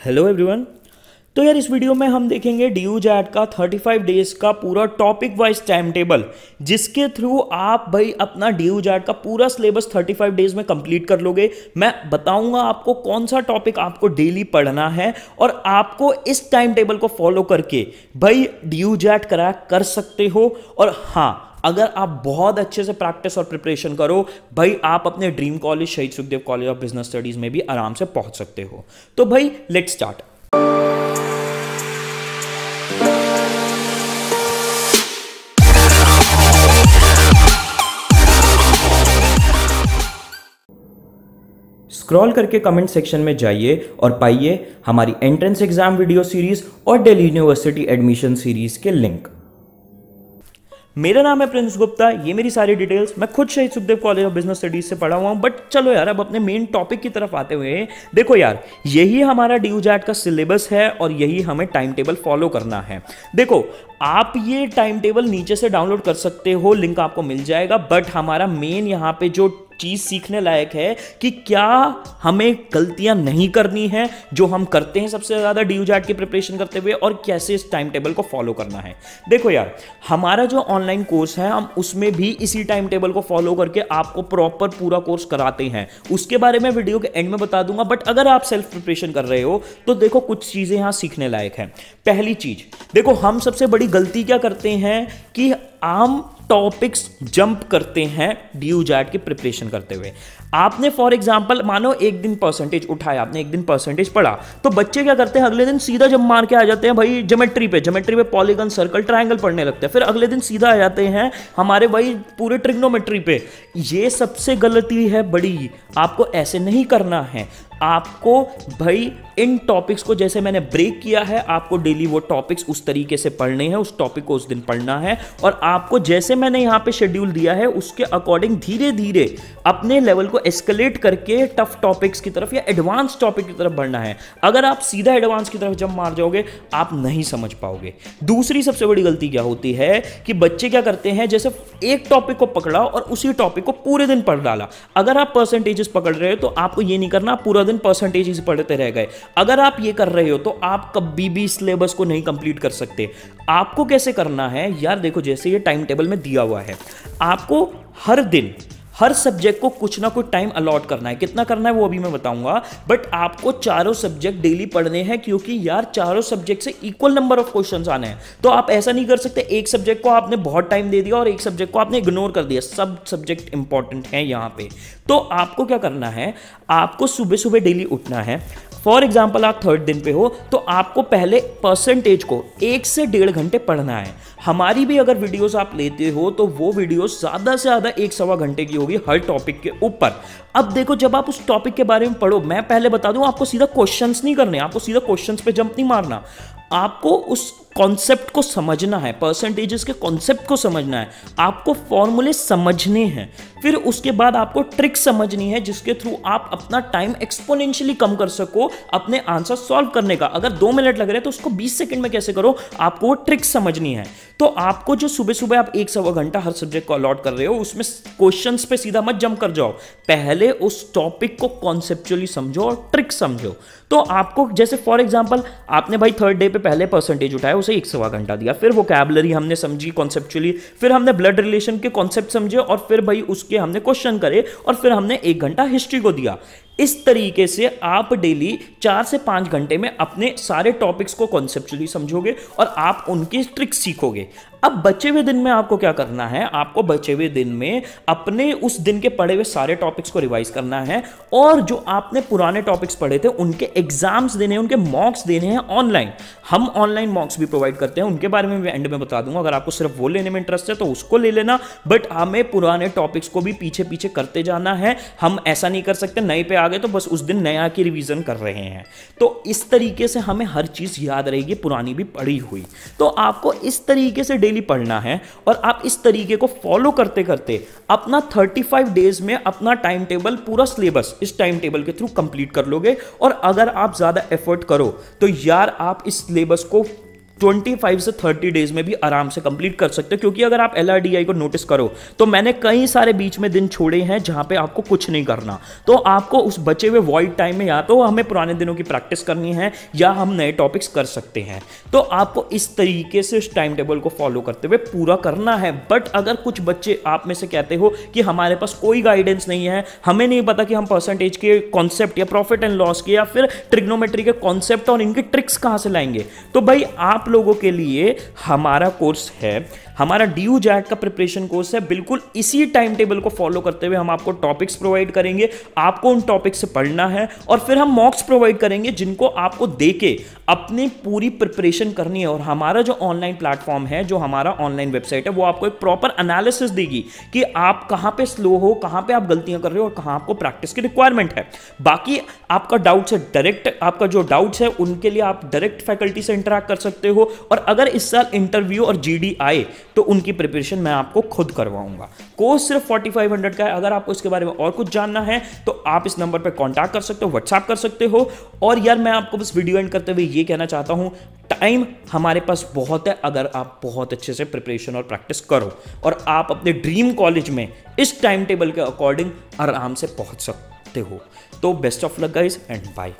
Hello everyone. तो यार इस वीडियो में हम देखेंगे ड्यू जैट का 35 डेज का पूरा टॉपिक वाइज टाइम टेबल, जिसके थ्रू आप भाई अपना ड्यू जैट का पूरा सिलेबस 35 डेज में कंप्लीट कर लोगे। मैं बताऊंगा आपको कौन सा टॉपिक आपको डेली पढ़ना है और आपको इस टाइम टेबल को फॉलो करके भाई ड्यू जैट क्रैक कर सकते हो। और हाँ, अगर आप बहुत अच्छे से प्रैक्टिस और प्रिपरेशन करो भाई, आप अपने ड्रीम कॉलेज शहीद Sukhdev college of business studies में भी आराम से पहुंच सकते हो। तो भाई लेट्स स्टार्ट। स्क्रॉल करके कमेंट सेक्शन में जाइए और पाइए हमारी एंट्रेंस एग्जाम वीडियो सीरीज और दिल्ली यूनिवर्सिटी एडमिशन सीरीज के लिंक। मेरा नाम है प्रिंस गुप्ता, ये मेरी सारी डिटेल्स मैं खुद शहीद Sukhdev college of business studies से पढ़ा हुआ हूं। बट चलो यार, अब अपने मेन टॉपिक की तरफ आते हुए देखो यार, यही हमारा ड्यू जैट का सिलेबस है और यही हमें टाइम टेबल फॉलो करना है। देखो, आप ये टाइम टेबल नीचे से डाउनलोड कर सकते हो, लिंक आपको मिल जाएगा। बट हमारा मेन यहाँ पे जो चीज सीखने लायक है कि क्या हमें गलतियां नहीं करनी है जो हम करते हैं सबसे ज्यादा ड्यू जैट की प्रिपरेशन करते हुए, और कैसे इस टाइम टेबल को फॉलो करना है। देखो यार, हमारा जो ऑनलाइन कोर्स है हम उसमें भी इसी टाइम टेबल को फॉलो करके आपको प्रॉपर पूरा कोर्स कराते हैं। उसके बारे में वीडियो के एंड में बता दूंगा। बट अगर आप सेल्फ प्रिपरेशन कर रहे हो तो देखो कुछ चीजें यहां सीखने लायक है। पहली चीज देखो, हम सबसे बड़ी गलती क्या करते हैं कि आम टॉपिक्स जंप करते हैं ड्यू जैट की प्रिपरेशन करते हुए। आपने फॉर एग्जांपल मानो एक दिन परसेंटेज उठाया, आपने एक दिन परसेंटेज पढ़ा, तो बच्चे क्या करते हैं अगले दिन सीधा जंप मार के आ जाते हैं भाई ज्योमेट्री पे पॉलीगन, सर्कल, ट्रायंगल पढ़ने लगते हैं। फिर अगले दिन सीधा आ जाते हैं हमारे भाई पूरे ट्रिग्नोमेट्री पे। ये सबसे गलती है बड़ी, आपको ऐसे नहीं करना है। आपको भाई इन टॉपिक्स को जैसे मैंने ब्रेक किया है, आपको डेली वो टॉपिक्स उस तरीके से पढ़ने हैं, उस टॉपिक को उस दिन पढ़ना है। और आपको जैसे मैंने यहां पे शेड्यूल दिया है उसके अकॉर्डिंग धीरे धीरे अपने लेवल को एस्केलेट करके टफ टॉपिक्स की तरफ या एडवांस टॉपिक की तरफ बढ़ना है। अगर आप सीधा एडवांस की तरफ जंप मार जाओगे आप नहीं समझ पाओगे। दूसरी सबसे बड़ी गलती क्या होती है कि बच्चे क्या करते हैं, जैसे एक टॉपिक को पकड़ा और उसी टॉपिक को पूरे दिन पढ़ डाला। अगर आप परसेंटेजेस पकड़ रहे हो तो आपको ये नहीं करना पूरा दिन परसेंटेजेस पढ़ते रह गए। अगर आप ये कर रहे हो तो आप कभी भी सिलेबस को नहीं कंप्लीट कर सकते। आपको कैसे करना है यार, देखो जैसे ये टाइम टेबल में दिया हुआ है, आपको हर दिन हर सब्जेक्ट को कुछ ना कुछ टाइम अलॉट करना है। कितना करना है वो अभी मैं बताऊंगा। बट आपको चारों सब्जेक्ट डेली पढ़ने हैं, क्योंकि यार चारों सब्जेक्ट से इक्वल नंबर ऑफ क्वेश्चंस आने हैं। तो आप ऐसा नहीं कर सकते एक सब्जेक्ट को आपने बहुत टाइम दे दिया और एक सब्जेक्ट को आपने इग्नोर कर दिया। सब सब्जेक्ट इंपॉर्टेंट है यहां पे। तो आपको क्या करना है, आपको सुबह सुबह डेली उठना है। फॉर एग्जाम्पल आप थर्ड दिन पे हो तो आपको पहले परसेंटेज को 1 से 1.5 घंटे पढ़ना है। हमारी भी अगर वीडियोस आप लेते हो तो वो वीडियोस ज़्यादा से ज़्यादा 1-1.25 घंटे की होगी हर टॉपिक के ऊपर। अब देखो, जब आप उस टॉपिक के बारे में पढ़ो, मैं पहले बता दूं, आपको सीधा क्वेश्चंस नहीं करने, आपको सीधा क्वेश्चंस पे जंप नहीं मारना। आपको उस कॉन्सेप्ट को समझना है, परसेंटेजेस के कॉन्सेप्ट को समझना है, आपको फॉर्मूले समझने हैं। फिर उसके बाद आपको ट्रिक समझनी है जिसके थ्रू आप अपना टाइम एक्सपोनेंशियली कम कर सको अपने आंसर सॉल्व करने का। अगर 2 मिनट लग रहे हैं तो उसको 20 सेकंड में कैसे करो, आपको वो ट्रिक समझनी है। तो आपको जो सुबह सुबह आप 1-1.25 घंटा हर सब्जेक्ट को अलॉट कर रहे हो, उसमें क्वेश्चंस पे सीधा मत जंप कर जाओ। पहले उस टॉपिक को कॉन्सेप्चुअली समझो और ट्रिक समझो। तो आपको जैसे फॉर एग्जांपल आपने भाई थर्ड डे पे पहले परसेंटेज उठाया, उसे 1.25 घंटा दिया। फिर वोकैबुलरी हमने समझी कॉन्सेप्चुअली, फिर हमने ब्लड रिलेशन के कॉन्सेप्ट समझे, और फिर भाई उसके हमने क्वेश्चन करे, और फिर हमने 1 घंटा हिस्ट्री को दिया। इस तरीके से आप डेली 4 से 5 घंटे में अपने सारे टॉपिक्स को कॉन्सेप्चुअली समझोगे और आप उनकी ट्रिक्स सीखोगे। अब बचे हुए दिन में आपको क्या करना है, आपको बचे हुए दिन में अपने उस दिन के पढ़े हुए सारे टॉपिक्स को रिवाइज करना है, और जो आपने पुराने टॉपिक्स पढ़े थे उनके एग्जाम्स देने हैं, उनके मॉक्स देने हैं ऑनलाइन। हम ऑनलाइन मॉक्स भी प्रोवाइड करते हैं, उनके बारे में मैं एंड में बता दूंगा। अगर आपको सिर्फ वो लेने में इंटरेस्ट है तो उसको ले लेना। बट हमें पुराने टॉपिक्स को भी पीछे पीछे करते जाना है। हम ऐसा नहीं कर सकते नए पे आ गए तो बस उस दिन नया की रिवीजन कर रहे हैं। तो इस तरीके से हमें हर चीज याद रहेगी, पुरानी भी पढ़ी हुई। तो आपको इस तरीके से डेली पढ़ना है, और आप इस तरीके को फॉलो करते करते अपना 35 डेज में अपना टाइम टेबल, पूरा सिलेबस इस टाइम टेबल के थ्रू कंप्लीट कर लोगे। और अगर आप ज्यादा एफर्ट करो तो यार आप इस सिलेबस को 25 से 30 डेज में भी आराम से कंप्लीट कर सकते हो। क्योंकि अगर आप LRDI को नोटिस करो तो मैंने कई सारे बीच में दिन छोड़े हैं जहां पे आपको कुछ नहीं करना, तो आपको उस बचे हुए वॉइड टाइम में या तो हमें पुराने दिनों की प्रैक्टिस करनी है या हम नए टॉपिक्स कर सकते हैं। तो आपको इस तरीके से उस टाइम टेबल को फॉलो करते हुए पूरा करना है। बट अगर कुछ बच्चे आप में से कहते हो कि हमारे पास कोई गाइडेंस नहीं है, हमें नहीं पता कि हम परसेंटेज के कॉन्सेप्ट या प्रॉफिट एंड लॉस के या फिर ट्रिग्नोमेट्री के कॉन्सेप्ट और इनके ट्रिक्स कहां से लाएंगे, तो भाई आप लोगों के लिए हमारा कोर्स है, हमारा DU JAT का प्रिपरेशन कोर्स है। बिल्कुल इसी टाइम टेबल को फॉलो करते हुए हम आपको टॉपिक्स प्रोवाइड करेंगे, आपको उन टॉपिक्स से पढ़ना है और फिर हम मॉक्स प्रोवाइड करेंगे जिनको आपको देके अपनी पूरी प्रिपरेशन करनी है। और हमारा जो ऑनलाइन प्लेटफॉर्म है, जो हमारा ऑनलाइन वेबसाइट है, वो आपको एक प्रॉपर एनालिसिस देगी कि आप कहां पे स्लो हो, कहां पे आप गलतियां कर रहे हो और कहां आपको प्रैक्टिस की रिक्वायरमेंट है। बाकी आपका डाउट्स है डायरेक्ट, आपका जो डाउट्स है उनके लिए आप डायरेक्ट फैकल्टी से इंटरैक्ट कर सकते हो। और अगर इस साल इंटरव्यू और GD आए तो उनकी प्रिपरेशन मैं आपको खुद करवाऊंगा। कोर्स सिर्फ 4500 का है। अगर आपको इसके बारे में और कुछ जानना है तो आप इस नंबर पर कांटेक्ट कर सकते हो, व्हाट्सएप कर सकते हो। और यार मैं आपको बस वीडियो एंड करते हुए ये कहना चाहता हूं, टाइम हमारे पास बहुत है अगर आप बहुत अच्छे से प्रिपरेशन और प्रैक्टिस करो और आप अपने ड्रीम कॉलेज में इस टाइम टेबल के अकॉर्डिंग आराम से पहुंच सकते हो। तो best of luck guys and bye.